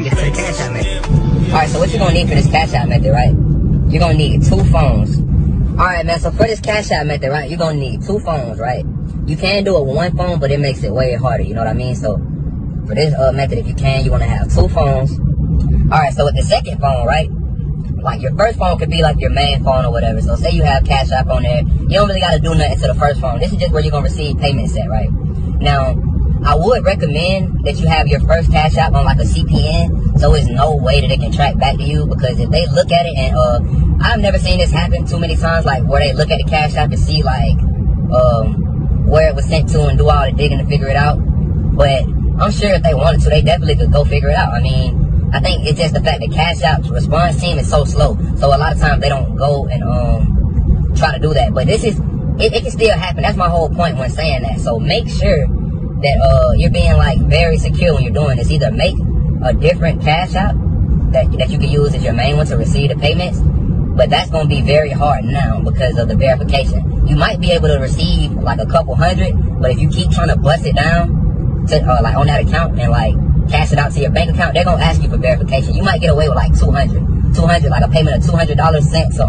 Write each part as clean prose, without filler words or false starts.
get to the Cash App method. Alright, so what you're gonna need for this Cash App method, right? You're gonna need 2 phones. Alright, man, so for this Cash App method, right, you're gonna need 2 phones, right? You can do it with 1 phone, but it makes it way harder, you know what I mean? So for this method, if you can, you want to have 2 phones. Alright, so with the second phone, right, like your first phone could be like your main phone or whatever. So say you have Cash App on there, you don't really got to do nothing to the first phone. This is just where you're going to receive payments at, right? Now, I would recommend that you have your first Cash App on like a CPN, so there's no way that it can track back to you, because if they look at it, and I've never seen this happen too many times, like where they look at the Cash App to see like where it was sent to and do all the digging to figure it out. But I'm sure if they wanted to, they definitely could go figure it out. I mean, I think it's just the fact that Cash App's response team is so slow, so a lot of times they don't go and try to do that. But this is, it can still happen. That's my whole point when saying that. So make sure that you're being like very secure when you're doing this. Either make a different Cash App that you can use as your main one to receive the payments, but that's going to be very hard now because of the verification. You might be able to receive like a couple hundred, but if you keep trying to bust it down to like on that account and like cash it out to your bank account, they're gonna ask you for verification. You might get away with like 200, like a payment of $200 sent to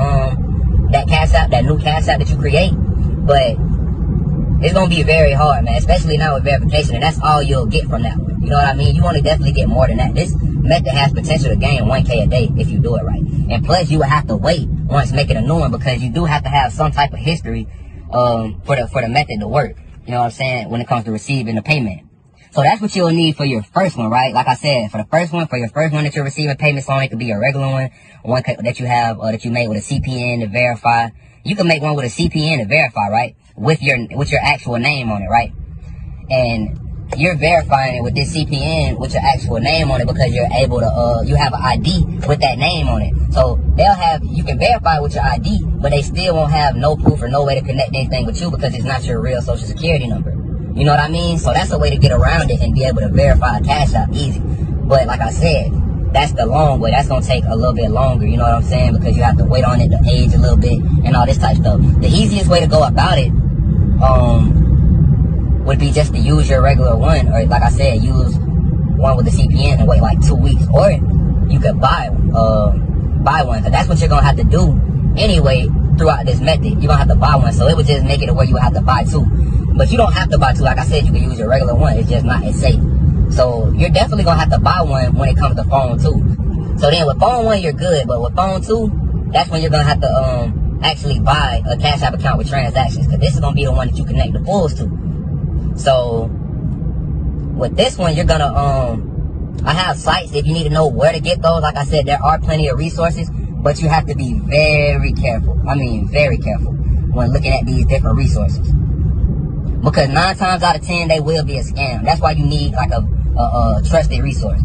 that Cash App, that new Cash App that you create. But it's gonna be very hard, man, especially now with verification, and that's all you'll get from that one. You know what I mean? You want to definitely get more than that. This method has potential to gain 1K a day if you do it right. And plus, you would have to wait once making a new one, because you do have to have some type of history for the method to work. You know what I'm saying? When it comes to receiving the payment. So that's what you'll need for your first one, right? Like I said, for your first one that you're receiving payments on, it could be a regular one that you have, that you made with a CPN to verify. You can make one with a CPN to verify, right? With your actual name on it, right? And you're verifying it with this CPN with your actual name on it, because you're able to, you have an ID with that name on it. So you can verify with your ID, but they still won't have no proof or no way to connect anything with you, because it's not your real social security number. You know what I mean? So that's a way to get around it and be able to verify a Cash App easy. But like I said, that's the long way. That's going to take a little bit longer, you know what I'm saying? Because you have to wait on it to age a little bit and all this type of stuff. The easiest way to go about it would be just to use your regular one, or like I said, use one with the CPN and wait like 2 weeks. Or you could buy one, because that's what you're going to have to do anyway throughout this method. You're going to have to buy one, so it would just make it to where you would have to buy 2. But you don't have to buy 2. Like I said, you can use your regular one. It's just not as safe. So you're definitely going to have to buy one when it comes to phone 2. So then with phone 1, you're good. But with phone 2, that's when you're going to have to actually buy a Cash App account with transactions. Because this is going to be the one that you connect the Fullz to. So with this one, you're going to, I have sites if you need to know where to get those. Like I said, there are plenty of resources. But you have to be very careful. I mean, very careful when looking at these different resources. Because 9 times out of 10, they will be a scam. That's why you need like a trusted resource.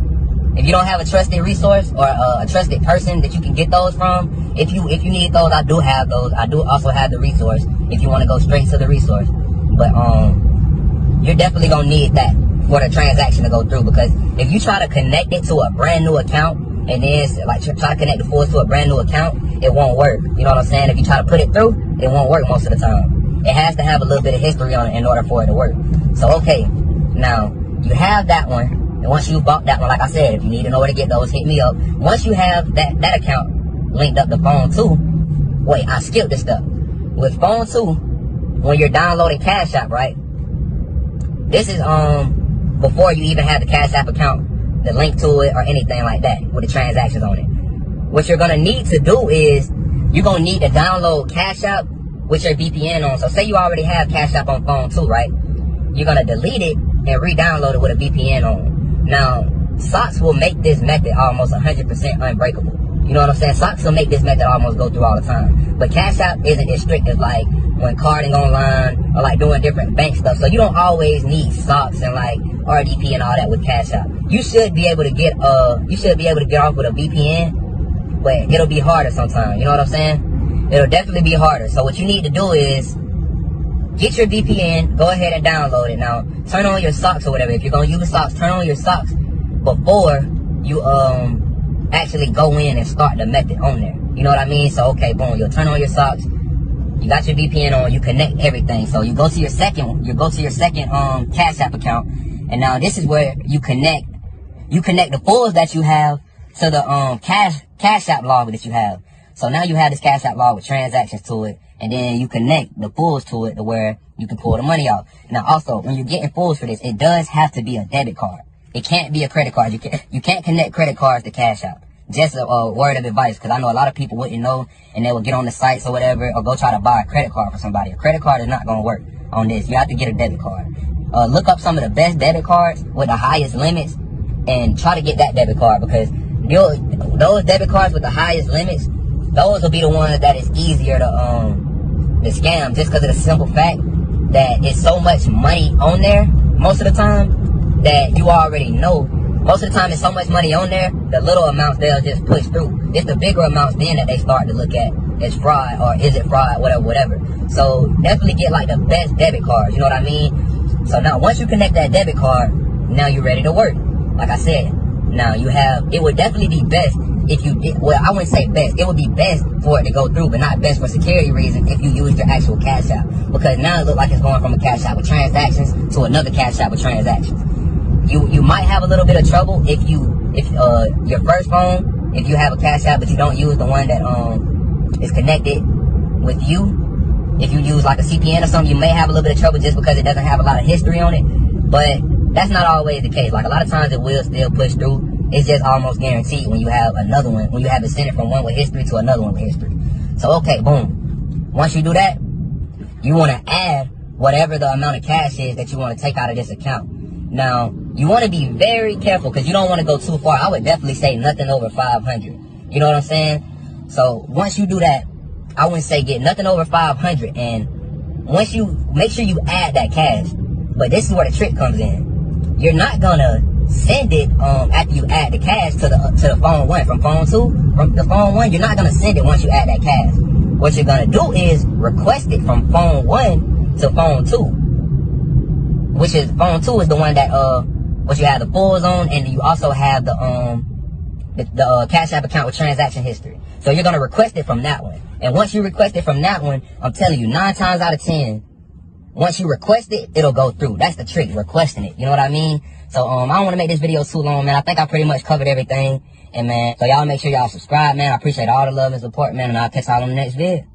If you don't have a trusted resource or a trusted person that you can get those from, if you need those, I do have those. I do also have the resource if you want to go straight to the resource. But you're definitely gonna need that for the transaction to go through. Because if you try to connect it to a brand new account and then like try to connect the Fullz to a brand new account, it won't work. You know what I'm saying? If you try to put it through, it won't work most of the time. It has to have a little bit of history on it in order for it to work. So, okay, now, you have that one. And once you bought that one, like I said, if you need to know where to get those, hit me up. Once you have that account linked up to phone 2, wait, I skipped this stuff. With phone 2, when you're downloading Cash App, right? This is before you even have the Cash App account, the link to it, or anything like that, with the transactions on it. What you're going to need to do is, you're going to need to download Cash App with your VPN on. So say you already have Cash App on phone 2, right? You're going to delete it and re-download it with a VPN on. Now, socks will make this method almost 100% unbreakable. You know what I'm saying? Socks will make this method almost go through all the time. But Cash App isn't as strict as like when carding online or like doing different bank stuff. So you don't always need socks and like RDP and all that with Cash App. You should be able to get off with a VPN, but it'll be harder sometimes. You know what I'm saying? It'll definitely be harder. So what you need to do is get your VPN, go ahead and download it. Now, turn on your socks or whatever. If you're going to use socks, turn on your socks before you actually go in and start the method on there. You know what I mean? So, okay, boom, you'll turn on your socks. You got your VPN on, you connect everything. So you go to your second Cash App account. And now this is where you connect you connect the Fullz that you have to the Cashapp log that you have. So now you have this Cashapp log with transactions to it, and then you connect the Fullz to it to where you can pull the money out. Now also, when you're getting Fullz for this, it does have to be a debit card. It can't be a credit card. You can't connect credit cards to Cashapp. Just a word of advice, because I know a lot of people wouldn't know, and they will get on the sites or whatever, or go try to buy a credit card for somebody. A credit card is not going to work on this. You have to get a debit card. Look up some of the best debit cards with the highest limits, and try to get that debit card, because those debit cards with the highest limits, those will be the ones that is easier to scam, just because of the simple fact that it's so much money on there most of the time that you already know. Most of the time, it's so much money on there, the little amounts they'll just push through. It's the bigger amounts then that they start to look at as fraud, or is it fraud, whatever. So definitely get like the best debit cards, you know what I mean? So now once you connect that debit card, now you're ready to work. Like I said, now you have, it would definitely be best if you did, well, I wouldn't say best. It would be best for it to go through, but not best for security reasons if you use your actual Cashapp. Because now it looks like it's going from a Cashapp with transactions to another Cashapp with transactions. You might have a little bit of trouble if your first phone, if you have a Cashapp but you don't use the one that is connected with you. If you use like a CPN or something, you may have a little bit of trouble just because it doesn't have a lot of history on it. But that's not always the case. Like a lot of times it will still push through. It's just almost guaranteed when you have another one, when you have it sent it from one with history to another one with history. So okay, boom. Once you do that, you want to add whatever the amount of cash is that you want to take out of this account. Now, you want to be very careful because you don't want to go too far. I would definitely say nothing over 500. You know what I'm saying? So once you do that, I wouldn't say get nothing over 500. And once you make sure you add that cash, but this is where the trick comes in. You're not gonna send it after you add the cash to the phone one. From phone two, from the phone one, you're not gonna send it once you add that cash. What you're gonna do is request it from phone one to phone two, which is phone two is the one that what you have the Fullz on, and you also have the Cashapp account with transaction history. So you're gonna request it from that one. And once you request it from that one, I'm telling you, 9 times out of 10, once you request it, it'll go through. That's the trick, requesting it. You know what I mean? So I don't want to make this video too long, man. I think I pretty much covered everything. And man, so y'all make sure y'all subscribe, man. I appreciate all the love and support, man. And I'll catch y'all on the next video.